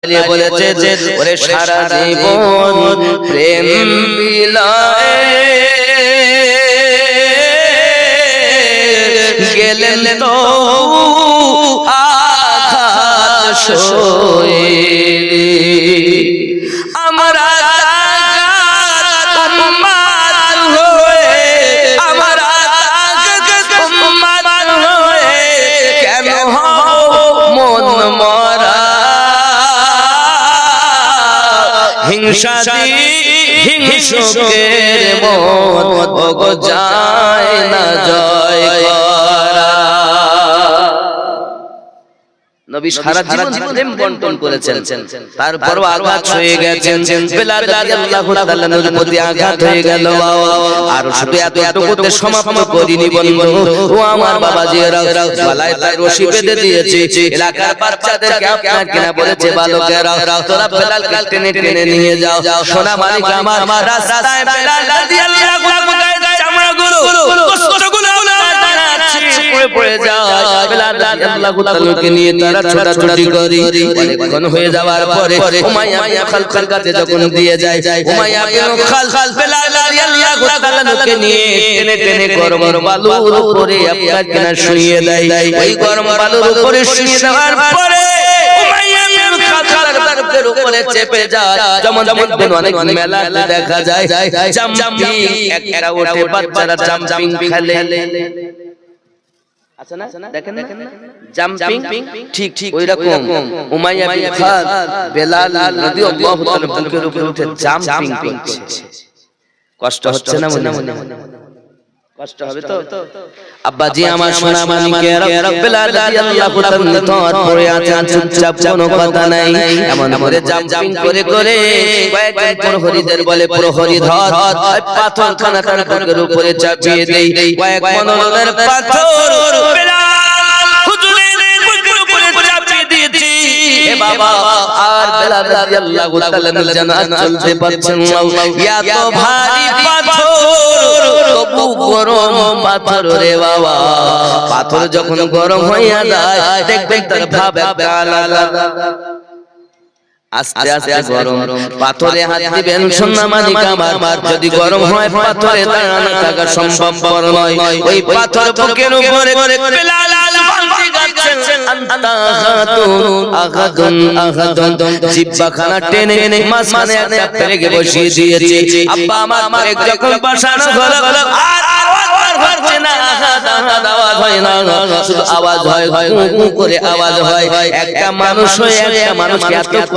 বলেছে যে ওরে সারা জীবন প্রেম বিলায় গেলেন তো আঘাত সয়ে আমরা হিংসুকের মন ওগো যায় না জয় করা। নবী সারা জীবন প্রেম বন্টন করেছেন, তারপরও আঘাত হয়ে গেছেন। বেলাল রাদিয়াল্লাহু তাআলা নূর প্রতি আঘাত হয়ে গেল। আর শুধু এতটুকুতে সমাপ্ত করিনি বন্ধু, ও আমার বাবাজিরা, গলায় তাই রশি বেঁধে দিয়েছে। এলাকার বাচ্চাদেরকে আপনার কিনা বলেছে, বালকেরা তোরা বেলালকে টেনে টেনে নিয়ে যাও। সোনা মালিক আমার রাস্তায় বেলাল রাদিয়াল্লাহু তাআলা চামড়াগুলো কষ্টগুলো পড়ে যায়। বেলাল রাদিয়াল্লাহু তাআলাকে নিয়ে তারা ছোটাছুটি করে অনেকক্ষণ হয়ে যাওয়ার পরে উমাইয়া খালখাল কাছে যখন দিয়ে যায়, উমাইয়া খাল বেলাল রাদিয়াল্লাহু তাআলাকে নিয়ে টেনে টেনে গরম বালুর উপরে আপনার কিনা শুইয়ে দেয়। ওই গরম বালুর উপরে শুইয়ে দেওয়ার পরে উমাইয়া খালখালের উপরে চেপে যায়। যেমন অনেক মেলাতে দেখা যায় জাম্পিং, একটা ওঠে বাচ্চারা জাম্পিং খেলে, আছে না দেখেন না জাম্পিং, ঠিক ঠিক ওইরকম উমাইয়া বিন খাল বেলাল রাদিয়াল্লাহু তাআলা বুকের উপরে উঠে জাম্পিং করছে। কষ্ট হচ্ছে না মনে মনে? কষ্ট হবে তো আব্বাজি আমার সোনা মানিকেরা। বেলাল রাদিয়াল্লাহু তাআলা তোর পড়ে আছেন চুপচাপ, কোনো কথা নাই। এমন করে জাম্পিং করে করে কয়েকজন প্রহরীদের বলে, প্রহরী ধর পাথর খানা তার বুকের উপরে চাপিয়ে দেই। কয়েক মনোলনের পাথর বেলাল হুজুরের বুকের উপরে চাপিয়ে দিয়েছি। এ বাবা, আর বেলাল রাদিয়াল্লাহু তাআলা জান্নাত চলতে পারছেন না। এত ভারী পাথর, তবু গরম পাথর রে বাবা। পাথর যখন গরম হইয়া যায় দেখবেন তার ভাব একটা আলাদা। আস্তে আস্তে গরম পাথরে হাত দিবেন সোনা মানিক আমার, যদি গরম হয় পাথরে দাঁড়ানো থাকা সম্ভব নয়। ওই পাথর বুকের উপরে বেলাল জিহ্বাখানা টেনে মাঝখানে একটা পেরেকে বসিয়ে দিয়েছে। আব্বা আমার পেরেক যখন বসানো হলো আর হচ্ছে না, আওয়াজ হয় না, শুধু আওয়াজ হয় করে আওয়াজ হয়। একটা মানুষ হয়ে একটা মানুষকে এত